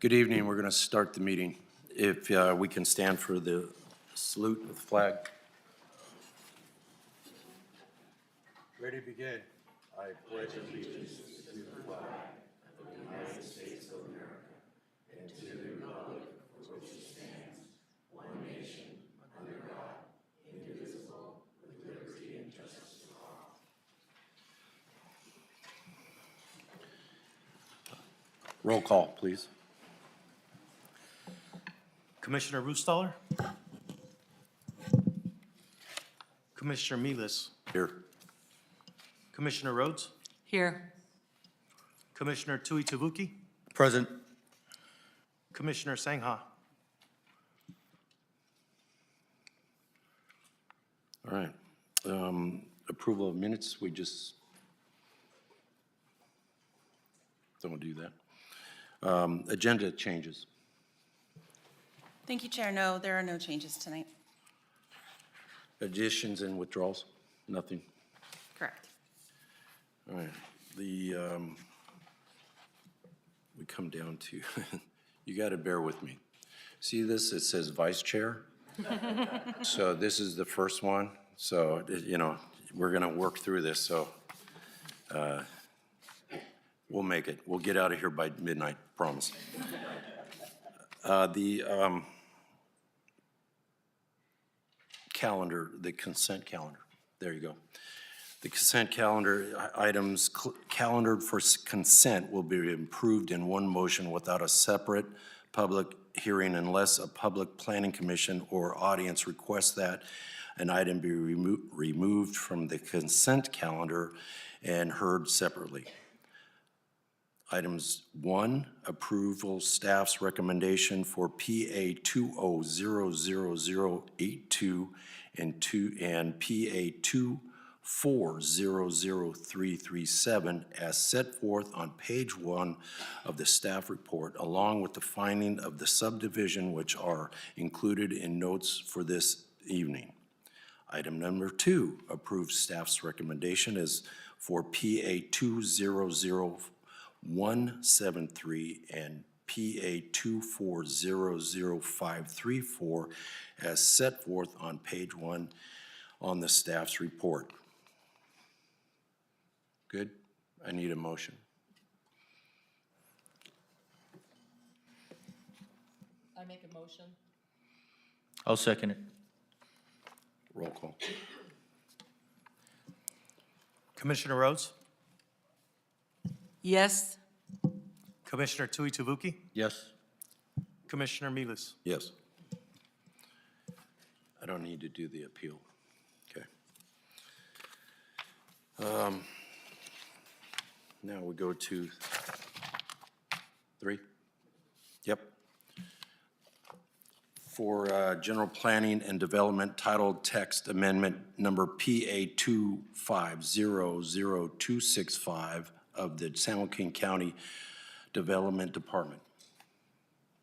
Good evening. We're going to start the meeting. If we can stand for the salute with the flag. Ready to begin. I pledge allegiance to the flag of the United States of America and to the republic for which it stands, one nation, under God, indivisible, with liberty and justice for all. Roll call, please. Commissioner Rustaller? Commissioner Milas? Here. Commissioner Rhodes? Here. Commissioner Tui Tavuki? Present. Commissioner Sangha? All right. Approval of minutes, we just don't do that. Agenda changes. Thank you, Chair. No, there are no changes tonight. Additions and withdrawals? Nothing. Correct. All right. We come down to, you got to bear with me. See this? It says Vice Chair. So this is the first one. So, you know, we're going to work through this. So we'll make it. We'll get out of here by midnight, promise. Calendar, the consent calendar. There you go. The consent calendar items calendared for consent will be approved in one motion without a separate public hearing unless a public planning commission or audience requests that an item be removed from the consent calendar and heard separately. Items 1, approval staff's recommendation for PA 200082 and PA 2400337 as set forth on page 1 of the staff report, along with the finding of the subdivision which are included in notes for this evening. Item number 2, approve staff's recommendation is for PA 200173 and PA 2400534 as set forth on page 1 on the staff's report. Good? I need a motion. I make a motion. I'll second it. Roll call. Commissioner Rhodes? Yes. Commissioner Tui Tavuki? Yes. Commissioner Milas? Yes. I don't need to do the appeal. Okay. Now we go to 3. Yep. For general planning and development titled text amendment number PA 2500265 of the San Joaquin County Development Department.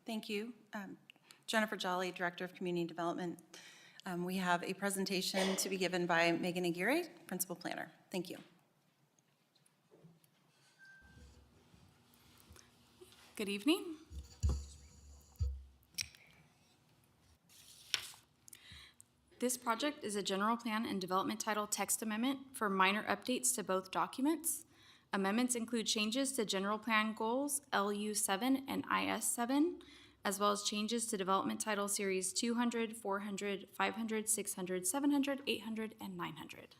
Thank you. Jennifer Jolly, Director of Community Development. We have a presentation to be given by Megan Aguirre, Principal Planner. Thank you. Good evening. This project is a general plan and development title text amendment for minor updates to both documents. Amendments include changes to general plan goals LU7 and IS7, as well as changes to development title series 200, 400, 500, 600, 700, 800, and 900.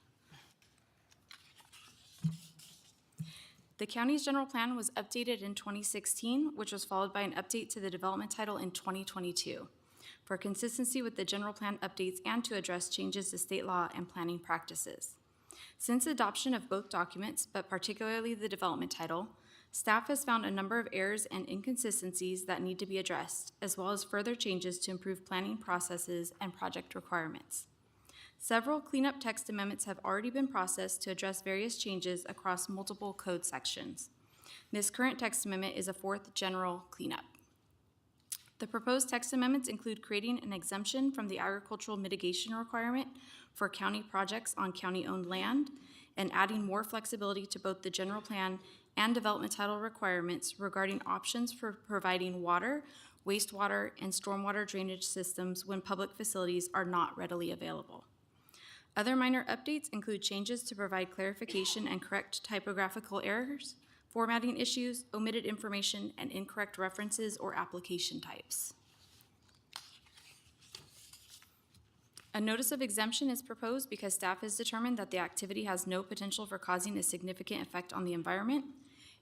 The county's general plan was updated in 2016, which was followed by an update to the development title in 2022. For consistency with the general plan updates and to address changes to state law and planning practices. Since adoption of both documents, but particularly the development title, staff has found a number of errors and inconsistencies that need to be addressed, as well as further changes to improve planning processes and project requirements. Several cleanup text amendments have already been processed to address various changes across multiple code sections. This current text amendment is a 4th general cleanup. The proposed text amendments include creating an exemption from the agricultural mitigation requirement for county projects on county-owned land and adding more flexibility to both the general plan and development title requirements regarding options for providing water, wastewater, and stormwater drainage systems when public facilities are not readily available. Other minor updates include changes to provide clarification and correct typographical errors, formatting issues, omitted information, and incorrect references or application types. A notice of exemption is proposed because staff has determined that the activity has no potential for causing a significant effect on the environment.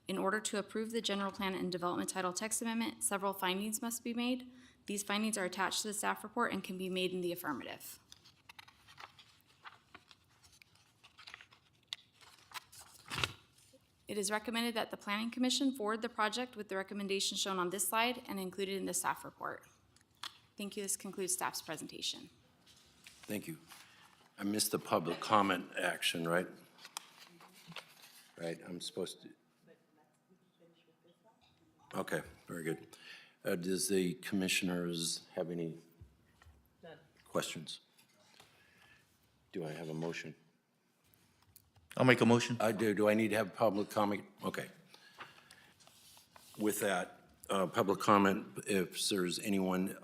In order to approve the general plan and development title text amendment, several findings must be made. These findings are attached to the staff report and can be made in the affirmative. It is recommended that the Planning Commission forward the project with the recommendations shown on this slide and included in the staff report. Thank you. This concludes staff's presentation. Thank you. I missed the public comment action, right? Right, I'm supposed to. Okay, very good. Does the commissioners have any questions? Do I have a motion? I'll make a motion. I do. Do I need to have public comment? Okay. With that, public comment, if there's anyone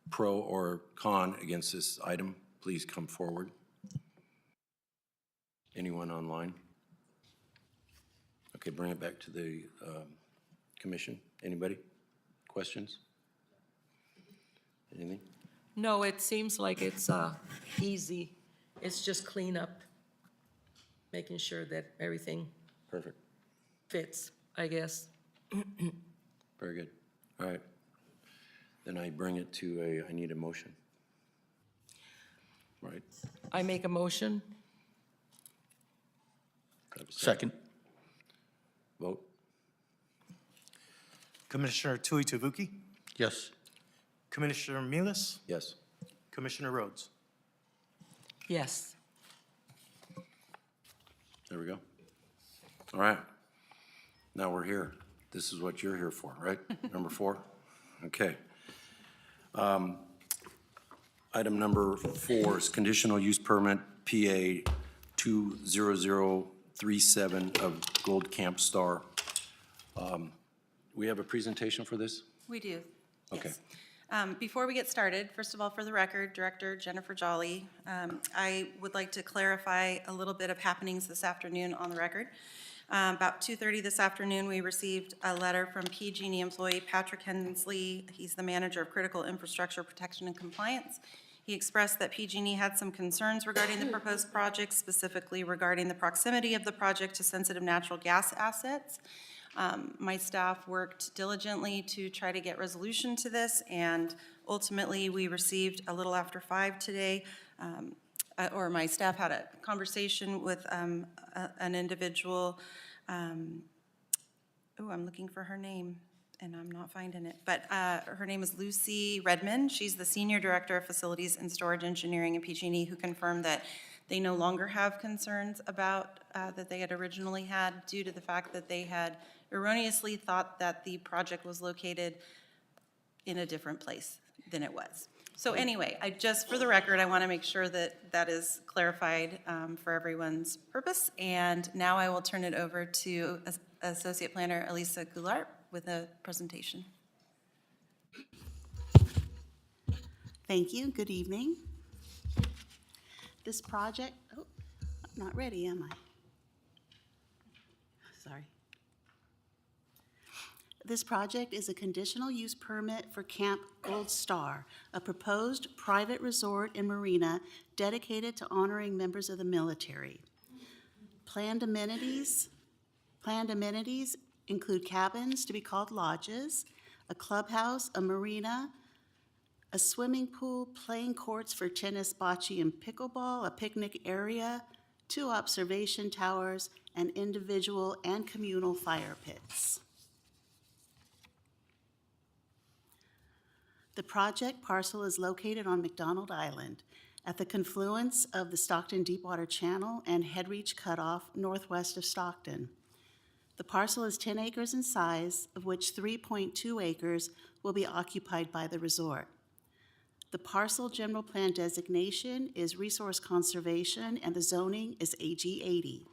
pro or con against this item, please come forward. Anyone online? Okay, bring it back to the commission. Anybody? Questions? Anything? No, it seems like it's easy. It's just clean up, making sure that everything Perfect. fits, I guess. Very good. All right. Then I bring it to I need a motion. Right? I make a motion. Have a Second. Vote? Commissioner Tui Tavuki, Yes. Commissioner Milas, Yes. Commissioner Rhodes. Yes. There we go. All right. Now we're here. This is what you're here for, right? Number 4? Okay. Item number 4 is conditional use permit PA 20037 of Gold Camp Star. We have a presentation for this? We do. Okay. Yes. Before we get started, first of all, for the record, Director Jennifer Jolly, I would like to clarify a little bit of happenings this afternoon on the record. About 2:30 this afternoon, we received a letter from PG&E employee Patrick Hensley. He's the manager of critical infrastructure protection and compliance. He expressed that PG&E had some concerns regarding the proposed project, specifically regarding the proximity of the project to sensitive natural gas assets. My staff worked diligently to try to get resolution to this, and ultimately, we received a little after 5 today, or my staff had a conversation with an individual. I'm looking for her name, and I'm not finding it. But her name is Lucy Redmond. She's the Senior Director of Facilities and Storage Engineering at PG&E, who confirmed that they no longer have concerns about that they had originally had due to the fact that they had erroneously thought that the project was located in a different place than it was. So anyway, for the record, I want to make sure that that is clarified for everyone's purpose. And now I will turn it over to Associate Planner Elisa Goulart with a presentation. Thank you. Good evening. This project, I'm not ready, am I? Sorry. This project is a conditional use permit for Camp Gold Star, a proposed private resort and marina dedicated to honoring members of the military. Planned amenities include cabins to be called lodges, a clubhouse, a marina, a swimming pool, playing courts for tennis, bocce, and pickleball, a picnic area, 2 observation towers, and individual and communal fire pits. The project parcel is located on McDonald Island at the confluence of the Stockton Deepwater Channel and Headreach Cutoff northwest of Stockton. The parcel is 10 acres in size, of which 3.2 acres will be occupied by the resort. The parcel general plan designation is resource conservation and the zoning is AG 80.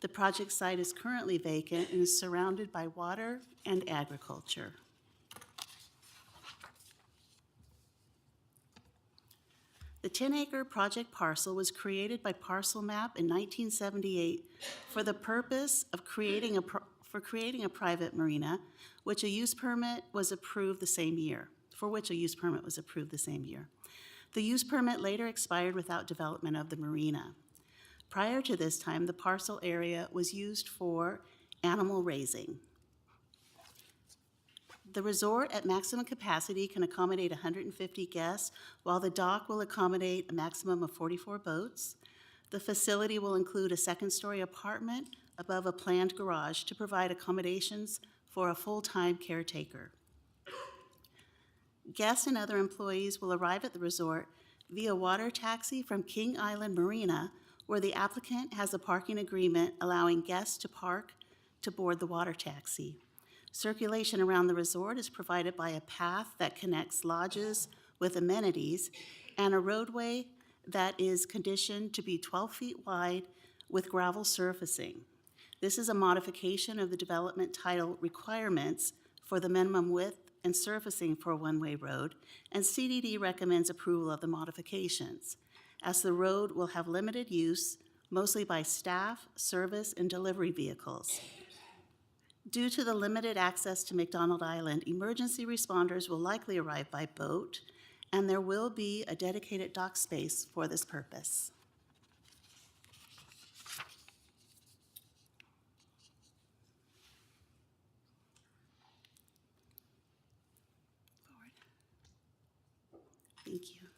The project site is currently vacant and is surrounded by water and agriculture. The 10-acre project parcel was created by Parcel Map in 1978 for the purpose of creating a private marina, which a use permit was approved the same year. The use permit later expired without development of the marina. Prior to this time, the parcel area was used for animal raising. The resort at maximum capacity can accommodate 150 guests, while the dock will accommodate a maximum of 44 boats. The facility will include a second-story apartment above a planned garage to provide accommodations for a full-time caretaker. Guests and other employees will arrive at the resort via water taxi from King Island Marina, where the applicant has a parking agreement allowing guests to park to board the water taxi. Circulation around the resort is provided by a path that connects lodges with amenities and a roadway that is conditioned to be 12 feet wide with gravel surfacing. This is a modification of the development title requirements for the minimum width and surfacing for a one-way road, and CDD recommends approval of the modifications, as the road will have limited use, mostly by staff, service, and delivery vehicles. Due to the limited access to McDonald Island, emergency responders will likely arrive by boat, and there will be a dedicated dock space for this purpose. Thank you.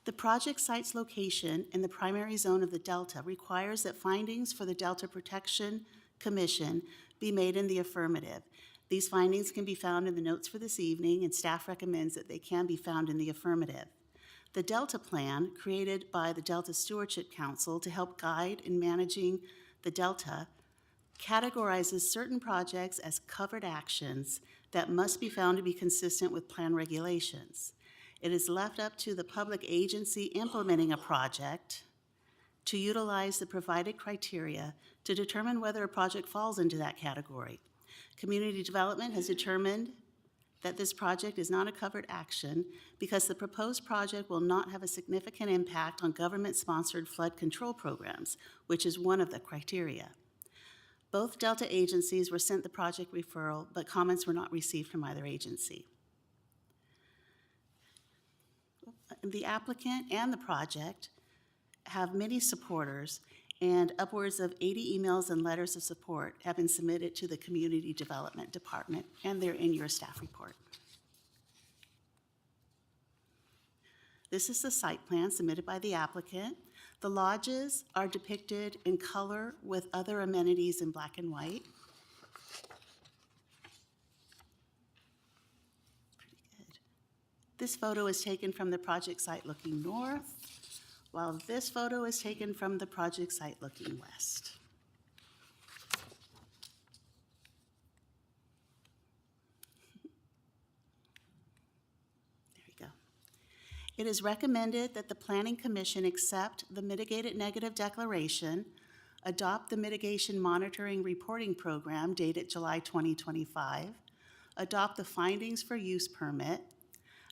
The project site's location in the primary zone of the Delta requires that findings for the Delta Protection Commission be made in the affirmative. These findings can be found in the notes for this evening, and staff recommends that they can be found in the affirmative. The Delta Plan, created by the Delta Stewardship Council to help guide in managing the Delta, categorizes certain projects as covered actions that must be found to be consistent with plan regulations. It is left up to the public agency implementing a project to utilize the provided criteria to determine whether a project falls into that category. Community Development has determined that this project is not a covered action because the proposed project will not have a significant impact on government-sponsored flood control programs, which is one of the criteria. Both Delta agencies were sent the project referral, but comments were not received from either agency. The applicant and the project have many supporters, and upwards of 80 emails and letters of support have been submitted to the Community Development Department, and they're in your staff report. This is the site plan submitted by the applicant. The lodges are depicted in color with other amenities in black and white. Pretty good. This photo is taken from the project site looking north, while this photo is taken from the project site looking west. There we go. It is recommended that the Planning Commission accept the mitigated negative declaration, adopt the mitigation monitoring reporting program dated July 2025, adopt the findings for use permit,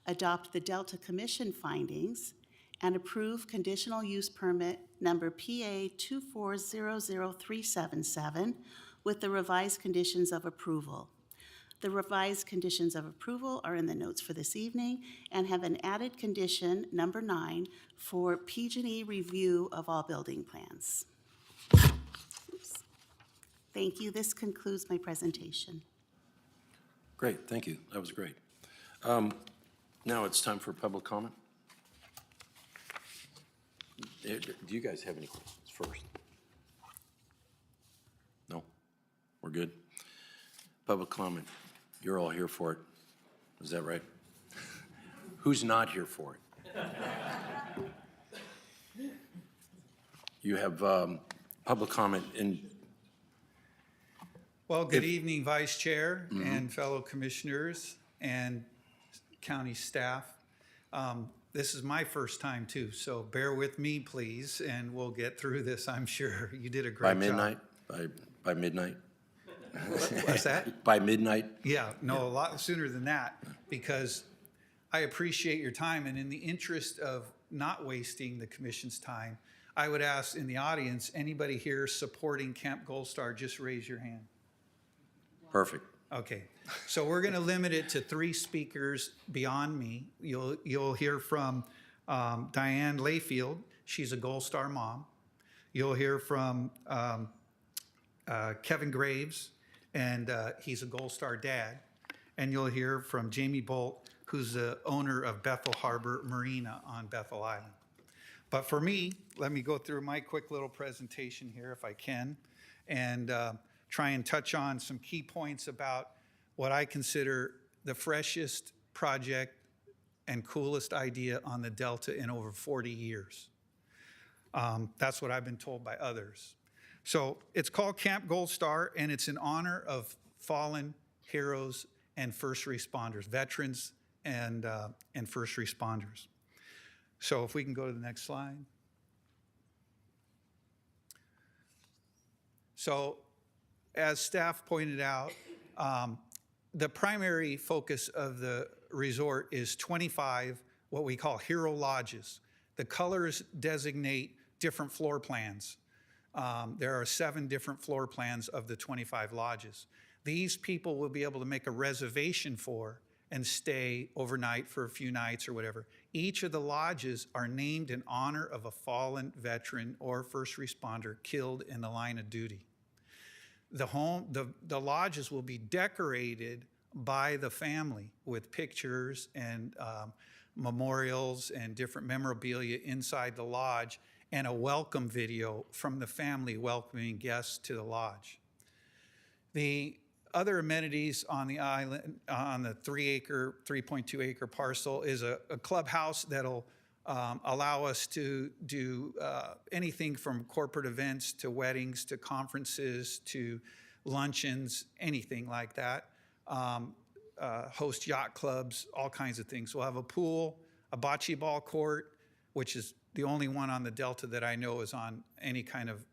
adopt the Delta Commission findings, and approve conditional use permit number PA 2400377 with the revised conditions of approval. The revised conditions of approval are in the notes for this evening and have an added condition, number 9, for PG&E review of all building plans. Oops. Thank you. This concludes my presentation. Great, thank you. That was great. Now it's time for public comment. Do you guys have any questions first? No? We're good? Public comment. You're all here for it. Is that right? Who's not here for it? You have public comment in. Well, good evening, Vice Chair and fellow commissioners and county staff. This is my first time too, so bear with me, please, and we'll get through this, I'm sure. You did a great By job. midnight? By midnight? What's that? By midnight? Yeah, no, a lot sooner than that, because I appreciate your time, and in the interest of not wasting the commission's time, I would ask in the audience, anybody here supporting Camp Gold Star, just raise your hand. Perfect. Okay, so we're going to limit it to 3 speakers beyond me. You'll hear from Diane Layfield. She's a Gold Star mom. You'll hear from Kevin Graves, and he's a Gold Star dad. And you'll hear from Jamie Bolt, who's the owner of Bethel Harbor Marina on Bethel Island. But for me, let me go through my quick little presentation here if I can, and try and touch on some key points about what I consider the freshest project and coolest idea on the Delta in over 40 years. That's what I've been told by others. So it's called Camp Gold Star, and it's in honor of fallen heroes and first responders, veterans and first responders. So if we can go to the next slide. So as staff pointed out, the primary focus of the resort is 25 what we call hero lodges. The colors designate different floor plans. There are 7 different floor plans of the 25 lodges. These people will be able to make a reservation for and stay overnight for a few nights or whatever. Each of the lodges are named in honor of a fallen veteran or first responder killed in the line of duty. The lodges will be decorated by the family with pictures and memorials and different memorabilia inside the lodge, and a welcome video from the family welcoming guests to the lodge. The other amenities on the island, on the 3.2 acre parcel, is a clubhouse that'll allow us to do anything from corporate events to weddings to conferences to luncheons, anything like that. Host yacht clubs, all kinds of things. We'll have a pool, a bocce ball court, which is the only one on the Delta that I know is on any kind of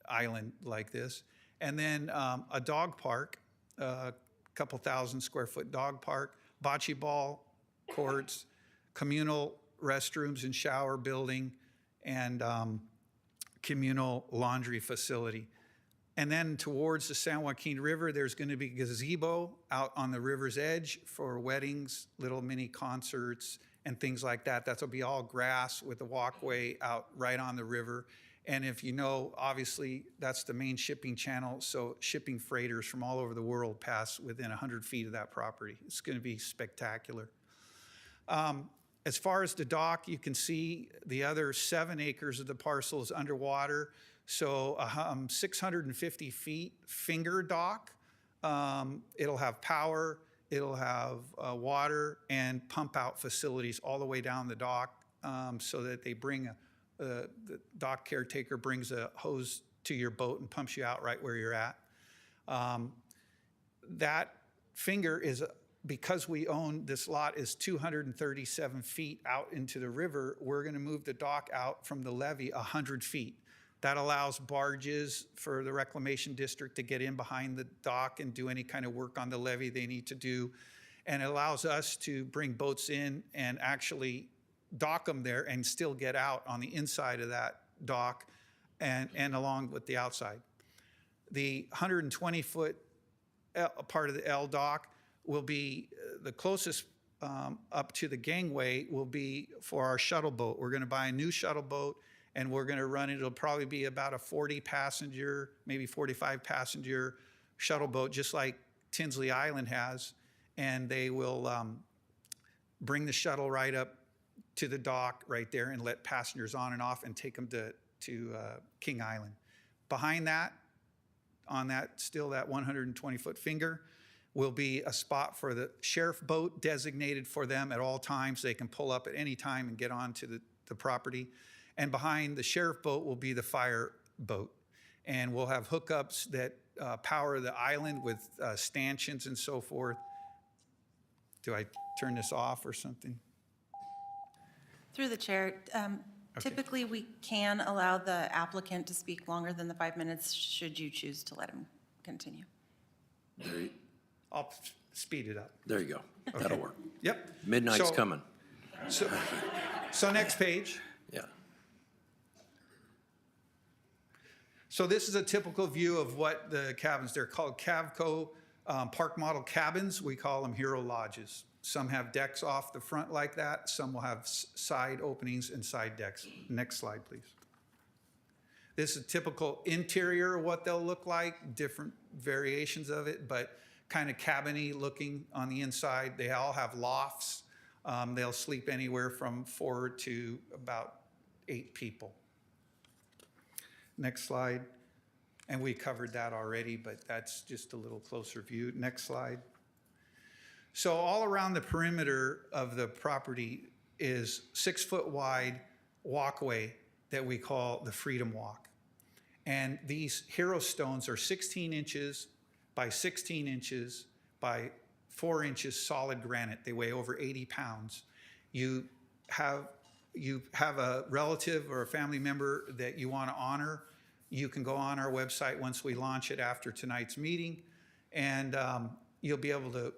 island like this. And then a dog park, a couple 1,000 square foot dog park, bocce ball courts, communal restrooms and shower building, and communal laundry facility. And then towards the San Joaquin River, there's going to be gazebo out on the river's edge for weddings, little mini concerts, and things like that. That'll be all grass with a walkway out right on the river. And if you know, obviously, that's the main shipping channel, so shipping freighters from all over the world pass within 100 feet of that property. It's going to be spectacular. As far as the dock, you can see the other 7 acres of the parcel is underwater. So 650 feet finger dock. It'll have power, it'll have water and pump out facilities all the way down the dock, so that they bring the dock caretaker brings a hose to your boat and pumps you out right where you're at. That finger is, because we own this lot, is 237 feet out into the river. We're going to move the dock out from the levee 100 feet. That allows barges for the reclamation district to get in behind the dock and do any kind of work on the levee they need to do. And it allows us to bring boats in and actually dock them there and still get out on the inside of that dock and along with the outside. The 120-foot part of the L dock will be the closest up to the gangway will be for our shuttle boat. We're going to buy a new shuttle boat, and we're going to run it. It'll probably be about a 40-passenger, maybe 45-passenger shuttle boat, just like Tinsley Island has. And they will bring the shuttle right up to the dock right there and let passengers on and off and take them to King Island. Behind that, on that, still that 120-foot finger, will be a spot for the sheriff boat designated for them at all times. They can pull up at any time and get onto the property. And behind the sheriff boat will be the fire boat. And we'll have hookups that power the island with stanchions and so forth. Do I turn this off or something? Through the chair, typically, we can allow the applicant to speak longer than the 5 minutes, should you choose to let him continue. I'll speed it up. There you go. That'll work. Yep. Midnight's So- coming. So next page. Yeah. So this is a typical view of what the cabins, they're called Cavco park model cabins. We call them hero lodges. Some have decks off the front like that. Some will have side openings and side decks. Next slide, please. This is a typical interior of what they'll look like, different variations of it, but kind of cabiny looking on the inside. They all have lofts. They'll sleep anywhere from 4 to about 8 people. Next slide. And we covered that already, but that's just a little closer view. Next slide. So all around the perimeter of the property is 6-foot wide walkway that we call the Freedom Walk. And these hero stones are 16 inches by 16 inches by 4 inches solid granite. They weigh over 80 pounds. You have a relative or a family member that you want to honor, you can go on our website once we launch it after tonight's meeting, and you'll be able to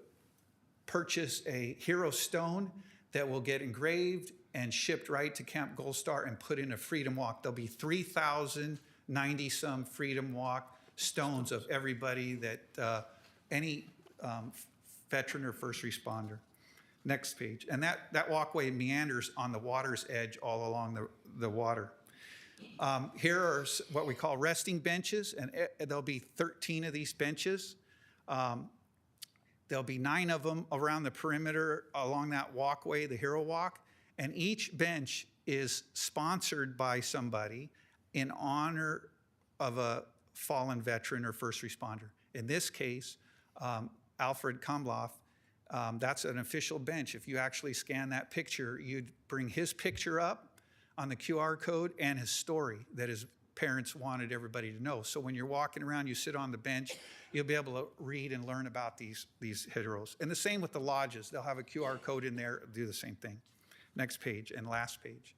purchase a hero stone that will get engraved and shipped right to Camp Gold Star and put in a Freedom Walk. There'll be 3,090-some Freedom Walk stones of everybody that any veteran or first responder. Next page. And that walkway meanders on the water's edge all along the water. Here are what we call resting benches, and there'll be 13 of these benches. There'll be 9 of them around the perimeter along that walkway, the Hero Walk, and each bench is sponsored by somebody in honor of a fallen veteran or first responder. In this case, Alfred Kamloff, that's an official bench. If you actually scan that picture, you'd bring his picture up on the QR code and his story that his parents wanted everybody to know. So when you're walking around, you sit on the bench, you'll be able to read and learn about these heroes. And the same with the lodges. They'll have a QR code in there, do the same thing. Next page and last page.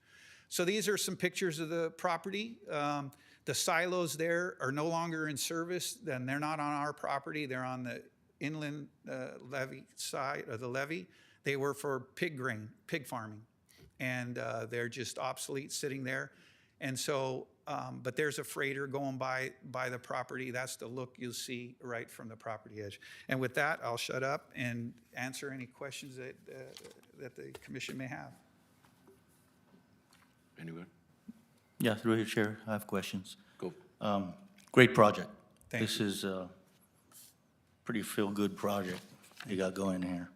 So these are some pictures of the property. The silos there are no longer in service, then they're not on our property. They're on the inland levee side of the levee. They were for pig farming. And they're just obsolete sitting there. And so, but there's a freighter going by the property. That's the look you'll see right from the property edge. And with that, I'll shut up and answer any questions that the commission may have. Anyone? Yeah, through your chair, I have questions. Go. Great project. Thank This is a pretty feel-good project you got going here.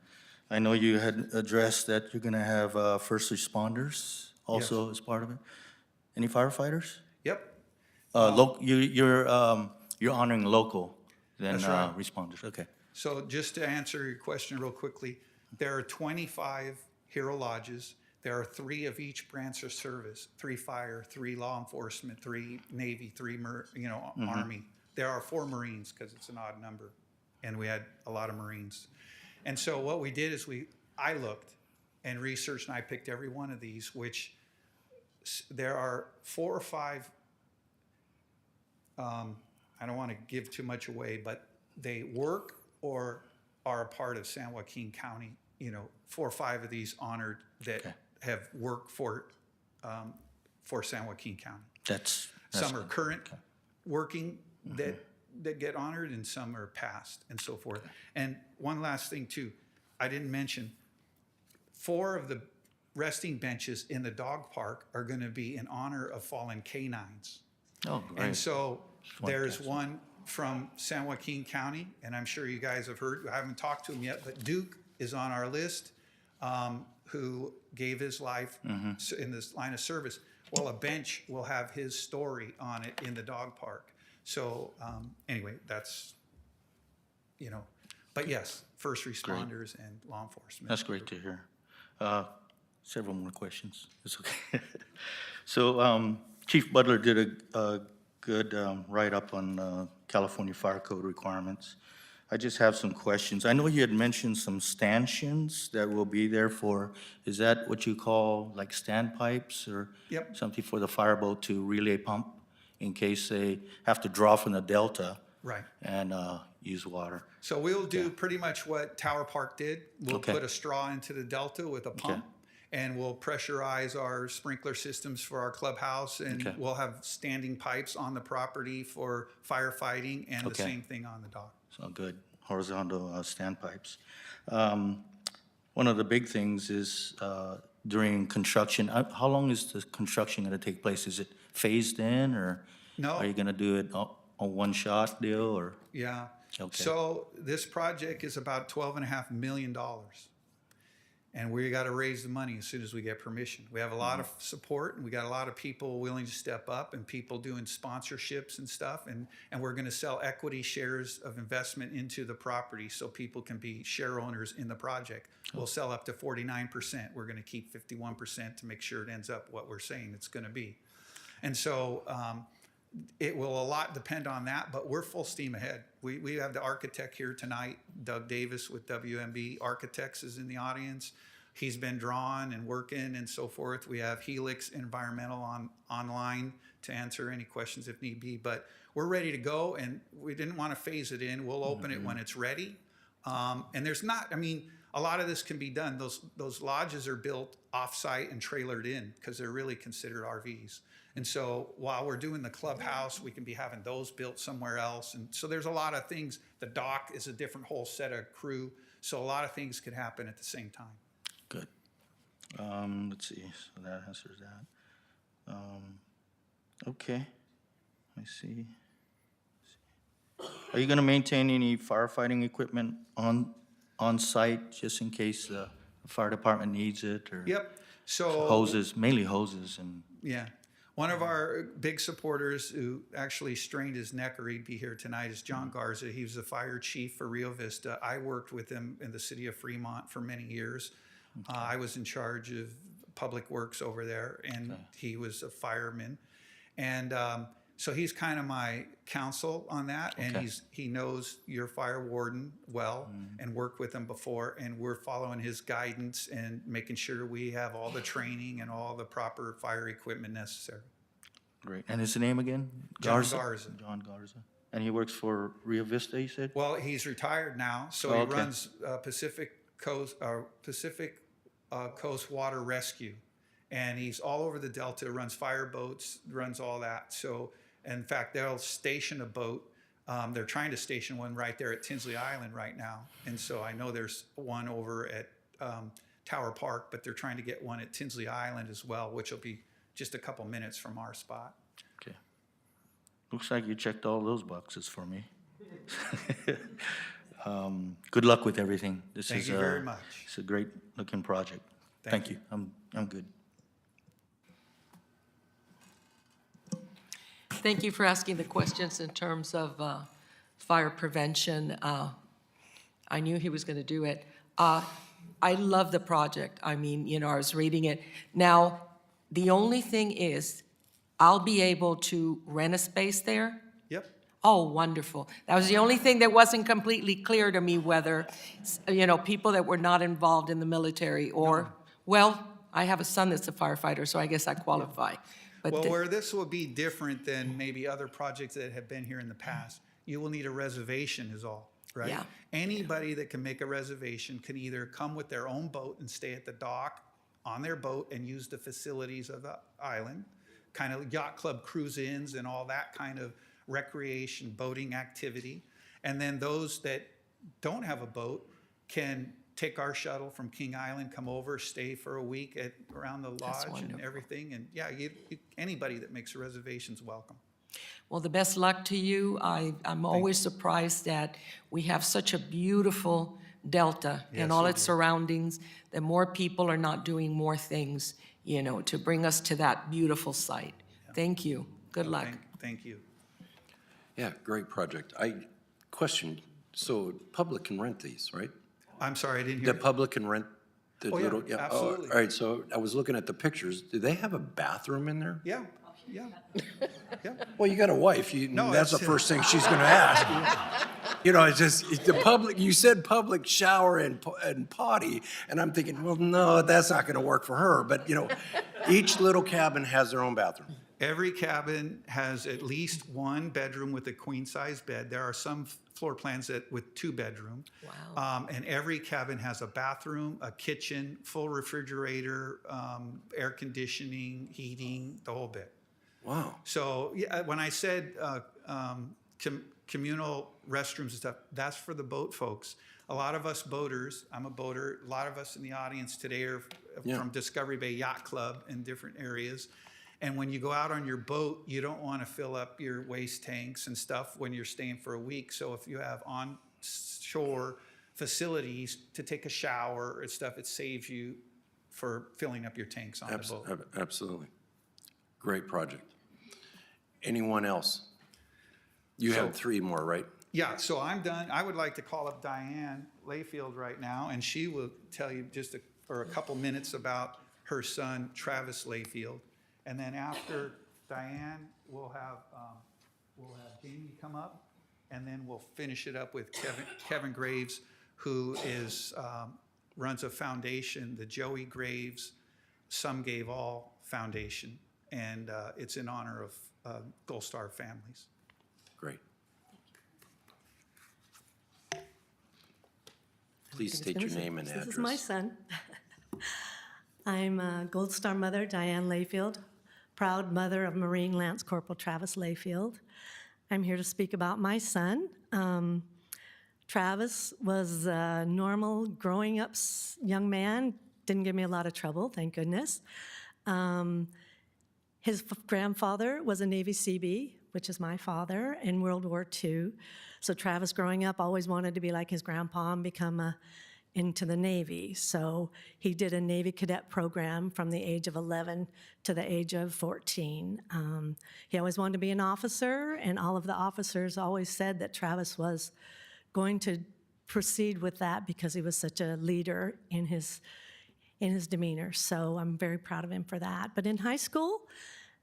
I know you had addressed that you're gonna have first responders also as part of it. Any firefighters? Yep. You're honoring local than That's right. responders, okay. So just to answer your question real quickly, there are 25 hero lodges. There are 3 of each branch of service, 3 fire, 3 law enforcement, 3 Navy, 3 Army. There are 4 Marines because it's an odd number, and we had a lot of Marines. And so what we did is I looked and researched, and I picked every one of these, which there are 4 or 5, I don't want to give too much away, but they work or are a part of San Joaquin County. 4 or 5 of these honored that have worked for San Joaquin County. That's Some are good. current working that get honored, and some are past, and so forth. And one last thing too, I didn't mention, 4 of the resting benches in the dog park are going to be in honor of fallen canines. Oh, great. And so there's fantastic. one from San Joaquin County, and I'm sure you guys have heard, I haven't talked to him yet, but Duke is on our list, who gave his life in this line of service. Well, a bench will have his story on it in the dog park. So anyway, that's, but yes, first responders and law enforcement. That's great to hear. Several more questions. It's okay. So Chief Butler did a good write-up on California Fire Code requirements. I just have some questions. I know you had mentioned some stanchions that will be there for, is that what you call like standpipes or? Yep. Something for the fireboat to relay pump in case they have to draw from the delta? Right. And use water? So we'll do pretty much what Tower Park did. We'll Okay. put a straw into the delta with a pump, and we'll pressurize our sprinkler systems for our clubhouse, and Okay. we'll have standing pipes on the property for firefighting, and the Okay. same thing on the dock. So good, horizontal standpipes. One of the big things is during construction, how long is the construction gonna take place? Is it phased in, or? No. Are you gonna do it a one-shot deal, or? Yeah. Okay. So this project is about $12.5 million. And we got to raise the money as soon as we get permission. We have a lot of support, and we got a lot of people willing to step up, and people doing sponsorships and stuff. And we're going to sell equity shares of investment into the property so people can be share owners in the project. We'll sell up to 49%. We're going to keep 51% to make sure it ends up what we're saying it's going to be. And so it will a lot depend on that, but we're full steam ahead. We have the architect here tonight, Doug Davis with WMB Architects is in the audience. He's been drawn and working and so forth. We have Helix Environmental online to answer any questions if need be, but we're ready to go, and we didn't want to phase it in. We'll open it when it's ready. And there's not, I mean, a lot of this can be done. Those lodges are built off-site and trailered in because they're really considered RVs. And so while we're doing the clubhouse, we can be having those built somewhere else. And so there's a lot of things. The dock is a different whole set of crew. So a lot of things could happen at the same time. Good. Let's see, so that answers that. Okay, I see. Are you gonna maintain any firefighting equipment on site just in case the fire department needs it, or? Yep. So Hoses, mainly hoses and, yeah. One of our big supporters who actually strained his neck, or he'd be here tonight, is John Garza. He was the fire chief for Rio Vista. I worked with him in the city of Fremont for many years. I was in charge of public works over there, and he was a fireman. And so he's kind of my counsel on that, and Okay. he knows your fire warden well and worked with him before, and we're following his guidance and making sure we have all the training and all the proper fire equipment necessary. great. And his name again? John Garza. John Garza. And he works for Rio Vista, you said? Well, he's retired now, so Oh, he okay. runs Pacific Coast Water Rescue, and he's all over the Delta. Runs fire boats, runs all that. So, in fact, they'll station a boat. They're trying to station one right there at Tinsley Island right now, and so I know there's one over at Tower Park, but they're trying to get one at Tinsley Island as well, which will be just a couple minutes from our spot. Okay. Looks like you checked all those boxes for me. Good luck with everything. This Thank is you very much. It's a great looking project. Thank Thank you. I'm good. Thank you for asking the questions in terms of fire prevention. I knew he was going to do it. I love the project. I mean, you know, I was reading it. Now, the only thing is, I'll be able to rent a space there? Yep. Oh, wonderful. That was the only thing that wasn't completely clear to me, whether, you know, people that were not involved in the military or, well, I have a son that's a firefighter, so I guess I qualify. But Well, the- where this will be different than maybe other projects that have been here in the past, you will need a reservation is all, right? Yeah. Anybody that can make a reservation can either come with their own boat and stay at the dock on their boat and use the facilities of the island, kind of yacht club cruise-ins and all that kind of recreation, boating activity. And then those that don't have a boat can take our shuttle from King Island, come over, stay for a week around the lodge and wonderful. everything. And yeah, anybody that makes a reservation's welcome. Well, the best luck to you. I'm always surprised that we have such a beautiful Delta Yes, and all we its do. surroundings, that more people are not doing more things, you know, to bring us to that beautiful site. Thank you. Good So luck. Thank you. Yeah, great project. Question, so public can rent these, right? I'm sorry, I didn't The hear. public can rent the Oh, yeah, little? absolutely. All right, so I was looking at the pictures. Do they have a bathroom in there? Yeah, yeah. Well, you got a wife. No, That's the it's- first thing she's going to ask. You know, it's just, the public, you said public shower and potty, and I'm thinking, well, no, that's not gonna work for her, but, you know, each little cabin has their own bathroom. Every cabin has at least one bedroom with a queen-size bed. There are some floor plans with 2-bedroom. Wow. And every cabin has a bathroom, a kitchen, full refrigerator, air conditioning, heating, the whole bit. Wow. So yeah, when I said communal restrooms and stuff, that's for the boat folks. A lot of us boaters, I'm a boater, a lot of us in the audience today are Yeah. from Discovery Bay Yacht Club in different areas. And when you go out on your boat, you don't want to fill up your waste tanks and stuff when you're staying for a week. So if you have on-shore facilities to take a shower and stuff, it saves you for filling up your tanks on the boat. Absolutely. Great project. Anyone else? You have 3 more, right? Yeah, so I'm done. I would like to call up Diane Layfield right now, and she will tell you for a couple minutes about her son, Travis Layfield. And then after Diane, we'll have Jamie come up, and then we'll finish it up with Kevin Graves, who runs a foundation, the Joey Graves Some Gave All Foundation, and it's in honor of Gold Star families. Great. Please state your name and address. This is my son. I'm a Gold Star mother, Diane Layfield, proud mother of Marine Lance Corporal Travis Layfield. I'm here to speak about my son. Travis was a normal growing up young man, didn't give me a lot of trouble, thank goodness. His grandfather was a Navy Seabee, which is my father, in World War II. So Travis, growing up, always wanted to be like his grandpa and become into the Navy. So he did a Navy cadet program from the age of 11 to the age of 14. He always wanted to be an officer, and all of the officers always said that Travis was going to proceed with that because he was such a leader in his demeanor. So I'm very proud of him for that. But in high school,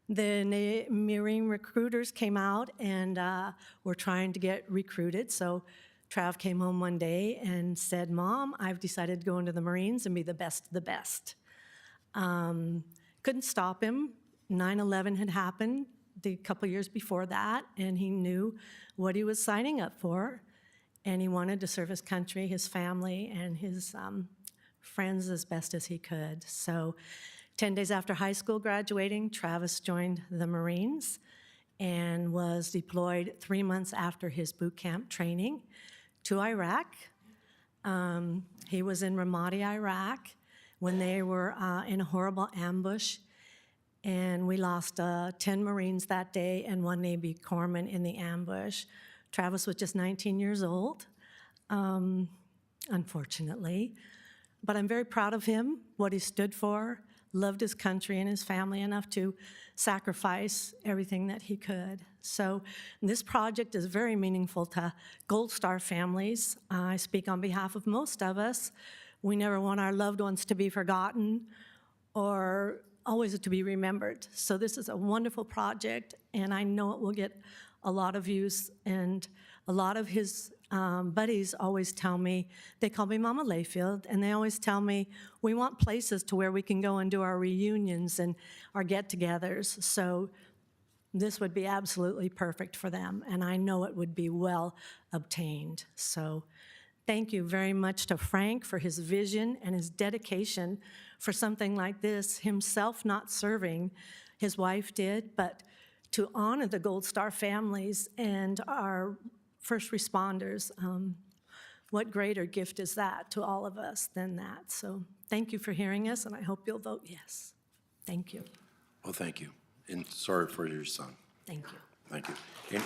the Marine recruiters came out and were trying to get recruited. So Trav came home one day and said, "Mom, I've decided to go into the Marines and be the best of the best." Couldn't stop him. 9/11 had happened the couple years before that, and he knew what he was signing up for. And he wanted to serve his country, his family, and his friends as best as he could. So 10 days after high school graduating, Travis joined the Marines and was deployed 3 months after his boot camp training to Iraq. He was in Ramadi, Iraq, when they were in a horrible ambush, and we lost 10 Marines that day and 1 Navy corpsman in the ambush. Travis was just 19 years old, unfortunately. But I'm very proud of him, what he stood for, loved his country and his family enough to sacrifice everything that he could. So this project is very meaningful to Gold Star families. I speak on behalf of most of us. We never want our loved ones to be forgotten or always to be remembered. So this is a wonderful project, and I know it will get a lot of use, and a lot of his buddies always tell me, they call me Mama Layfield, and they always tell me, we want places to where we can go and do our reunions and our get-togethers. So this would be absolutely perfect for them, and I know it would be well obtained. So thank you very much to Frank for his vision and his dedication for something like this, himself not serving, his wife did, but to honor the Gold Star families and our first responders. What greater gift is that to all of us than that? So thank you for hearing us, and I hope you'll vote yes. Thank you. Well, thank you, and sorry for your son. Thank you. Thank you. Any-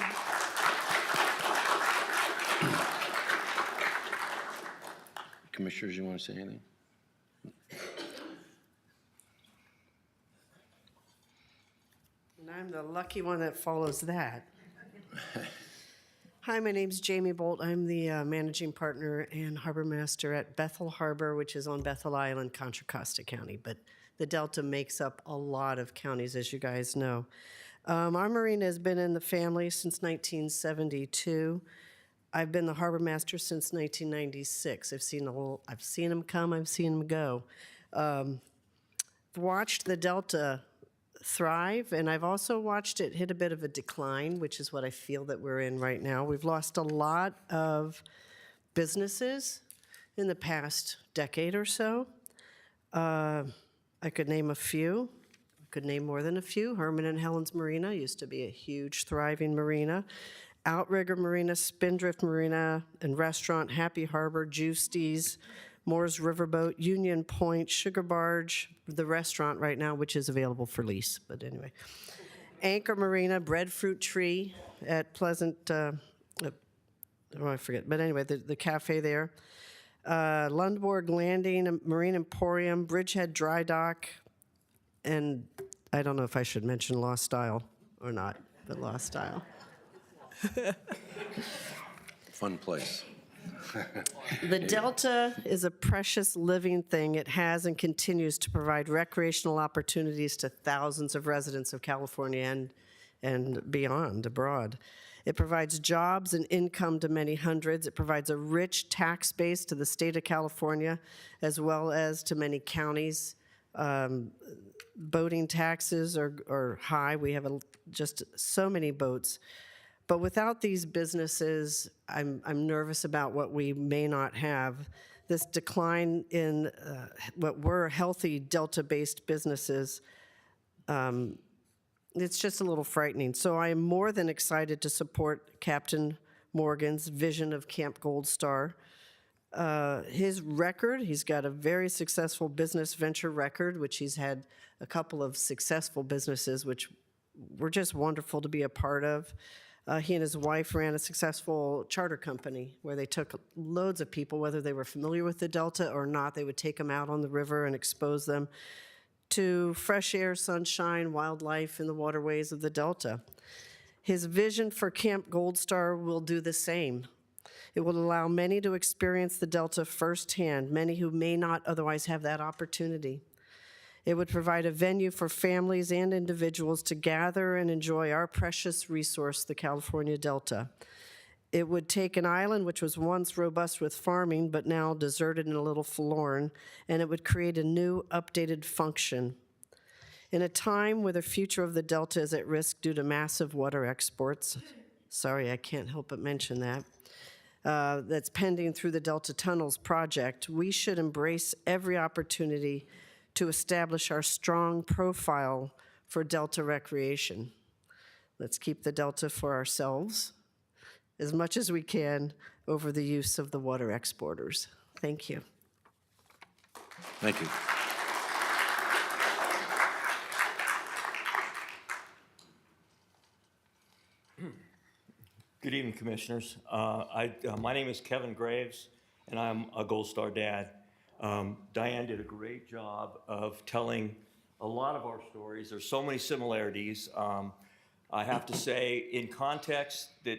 Commissioners, you want to say anything? And I'm the lucky one that follows that. Hi, my name's Jamie Bolt. I'm the managing partner and harbor master at Bethel Harbor, which is on Bethel Island, Contra Costa County. But the Delta makes up a lot of counties, as you guys know. Our marina has been in the family since 1972. I've been the harbor master since 1996. I've seen them come, I've seen them go. Watched the Delta thrive, and I've also watched it hit a bit of a decline, which is what I feel that we're in right now. We've lost a lot of businesses in the past decade or so. I could name a few. I could name more than a few. Herman and Helen's Marina used to be a huge, thriving marina. Outrigger Marina, Spindrift Marina and Restaurant, Happy Harbor, Juicy's, Moore's Riverboat, Union Point, Sugar Barge, the restaurant right now, which is available for lease, but anyway. Anchor Marina, Breadfruit Tree at Pleasant, I forget, but anyway, the cafe there. Lundborg Landing, Marine Emporium, Bridgehead Dry Dock, and I don't know if I should mention Lost Isle or not, but Lost Isle. Fun place. The Delta is a precious living thing. It has and continues to provide recreational opportunities to thousands of residents of California and beyond, abroad. It provides jobs and income to many hundreds. It provides a rich tax base to the state of California, as well as to many counties. Boating taxes are high. We have just so many boats. But without these businesses, I'm nervous about what we may not have. This decline in what were healthy Delta-based businesses, it's just a little frightening. So I am more than excited to support Captain Morgan's vision of Camp Gold Star. His record, he's got a very successful business venture record, which he's had a couple of successful businesses, which were just wonderful to be a part of. He and his wife ran a successful charter company where they took loads of people, whether they were familiar with the Delta or not. They would take them out on the river and expose them to fresh air, sunshine, wildlife in the waterways of the Delta. His vision for Camp Gold Star will do the same. It will allow many to experience the Delta firsthand, many who may not otherwise have that opportunity. It would provide a venue for families and individuals to gather and enjoy our precious resource, the California Delta. It would take an island which was once robust with farming, but now deserted and a little forlorn, and it would create a new, updated function. In a time where the future of the Delta is at risk due to massive water exports, sorry, I can't help but mention that, that's pending through the Delta Tunnels project, we should embrace every opportunity to establish our strong profile for Delta recreation. Let's keep the Delta for ourselves as much as we can over the use of the water exporters. Thank you. Thank you. Good evening, Commissioners. My name is Kevin Graves, and I'm a Gold Star dad. Diane did a great job of telling a lot of our stories. There's so many similarities. I have to say, in context, that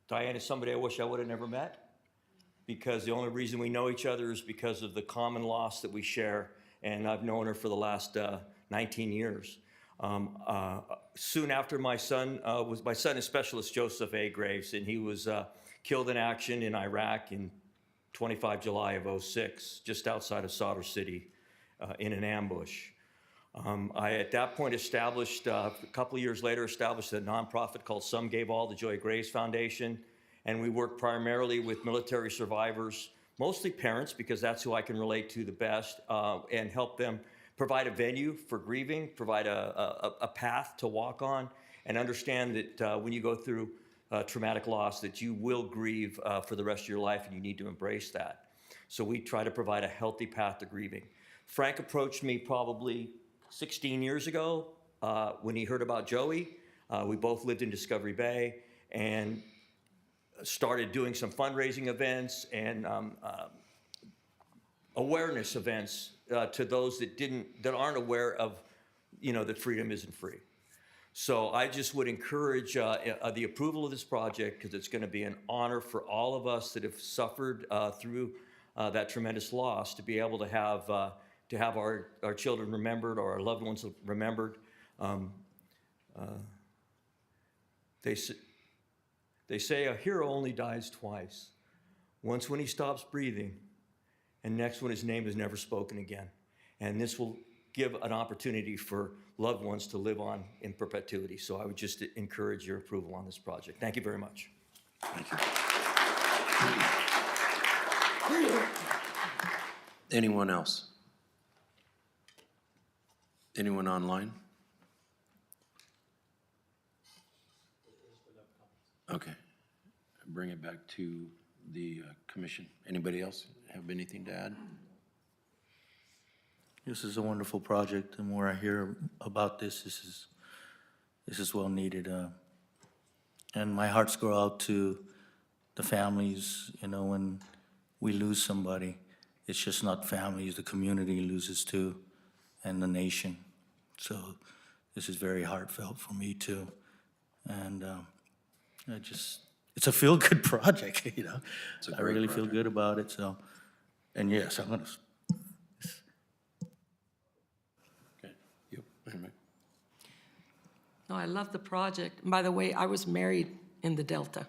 Diane is somebody I wish I would have never met, because the only reason we know each other is because of the common loss that we share, and I've known her for the last 19 years. Soon after my son is Specialist Joseph A. Graves, and he was killed in action in Iraq in 25 July of 06, just outside of Sadr City, in an ambush. I, at that point, a couple of years later, established a nonprofit called Some Gave All, the Joy Graves Foundation, and we work primarily with military survivors, mostly parents, because that's who I can relate to the best, and help them provide a venue for grieving, provide a path to walk on, and understand that when you go through traumatic loss, that you will grieve for the rest of your life, and you need to embrace that. So we try to provide a healthy path to grieving. Frank approached me probably 16 years ago when he heard about Joey. We both lived in Discovery Bay and started doing some fundraising events and awareness events to those that aren't aware of, that freedom isn't free. So I just would encourage the approval of this project, because it's going to be an honor for all of us that have suffered through that tremendous loss to be able to have our children remembered, or our loved ones remembered. They say a hero only dies twice. Once when he stops breathing, and next when his name is never spoken again. And this will give an opportunity for loved ones to live on in perpetuity. So I would just encourage your approval on this project. Thank you very much. Thank you. Anyone else? Anyone online? Okay. Bring it back to the commission. Anybody else have anything to add? This is a wonderful project. The more I hear about this, this is well needed. And my hearts go out to the families, you know, when we lose somebody. It's just not families, the community loses too, and the nation. So this is very heartfelt for me too. And it's a feel-good project, you know. It's a I great really feel project. good about it, so. And yes, I'm gonna, Okay. You, anyway. No, I love the project. And by the way, I was married in the Delta.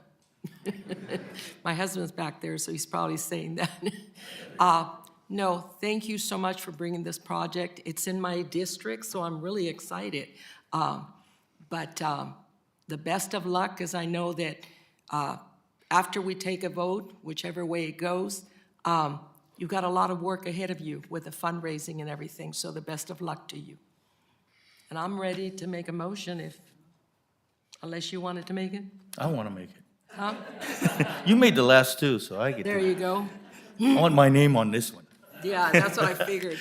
My husband's back there, so he's probably saying that. No, thank you so much for bringing this project. It's in my district, so I'm really excited. But the best of luck, as I know that after we take a vote, whichever way it goes, you've got a lot of work ahead of you with the fundraising and everything, so the best of luck to you. And I'm ready to make a motion unless you wanted to make it? I wanna make it. Huh? You made the last two, so I get There to. you go. I want my name on this one. Yeah, that's what I figured.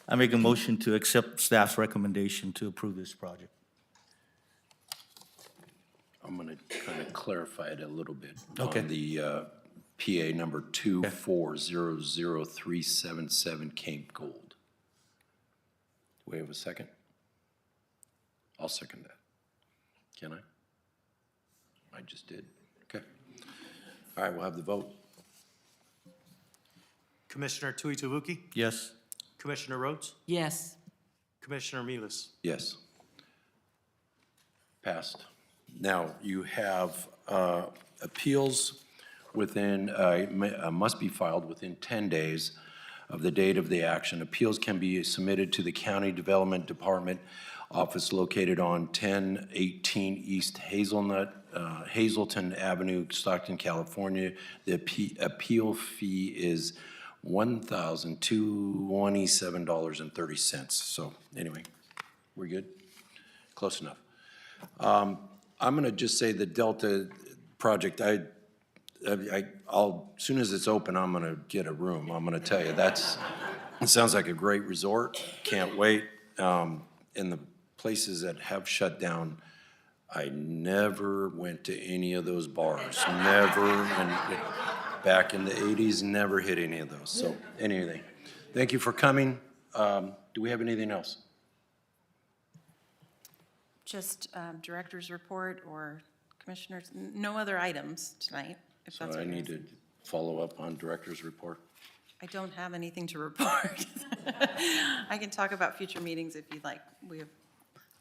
I make a motion to accept staff's recommendation to approve this project. I'm going to kind of clarify it a little bit. Okay. On the PA number 2400377 Cape Gold. Do we have a second? I'll second that. Can I? I just did. Okay. All right, we'll have the vote. Commissioner Tui Tuvuki, Yes? Commissioner Rhodes, Yes. Commissioner Milas. Yes. Passed. Now, you have appeals within, must be filed within 10 days of the date of the action. Appeals can be submitted to the County Development Department office located on 1018 East Hazelton Avenue, Stockton, California. The appeal fee is $1,027.30. So anyway, we're good? Close enough. I'm going to just say the Delta project, I'll, as soon as it's open, I'm going to get a room. I'm going to tell you, it sounds like a great resort. Can't wait. In the places that have shut down, I never went to any of those bars. Never. And back in the 80s, never hit any of those. So anything. Thank you for coming. Do we have anything else? Just director's report or commissioners, no other items tonight, if So that's what I you're need to follow up on director's report. I don't have anything to report. I can talk about future meetings if you'd like. We have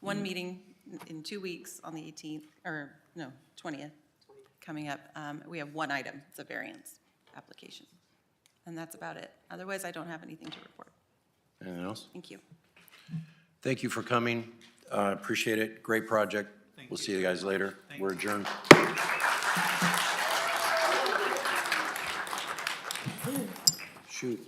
one meeting in 2 weeks on the 18th, or no, 20th, coming up. We have one item, it's a variance application. And that's about it. Otherwise, I don't have anything to report. Anything else? Thank you. Thank you for coming. Appreciate it. Great project. We'll see you guys later. We're adjourned. Shoot.